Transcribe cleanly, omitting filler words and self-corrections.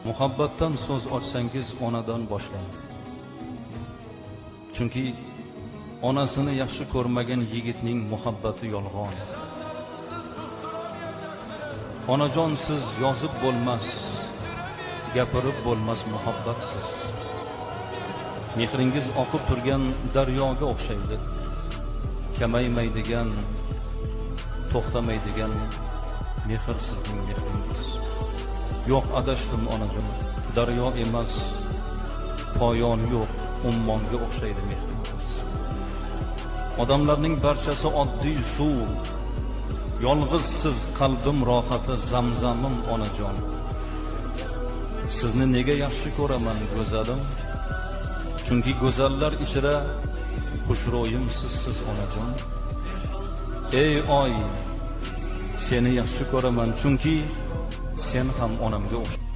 Muhabbatdan so'z ochsangiz onadan boshlang. Chunki onasini yaxshi ko'rmagan yigitning muhabbati yolg'on. Onajon, siz yozib bo'lmas, gapirib bo'lmas muhabbatsiz. Mehringiz oqib turgan daryoga o'xshaydi. Kamaymaydigan, to'xtamaydigan mehr sizning mehringiz. Yo'q, adashdim onajon, daryo emas, poyon yo'q, ummonga o'xshaydi mehringiz. Odamlarning barchasi oddiy suv, yolg'iz siz qalbim rohati, zamzamim onajon. Sizni nega yaxshi ko'raman go'zalim? Chunki go'zallar ichra xushro'yim siz onajon. Ey oy, seni yaxshi ko'raman, chunki sen ham onamga o'xshaysan.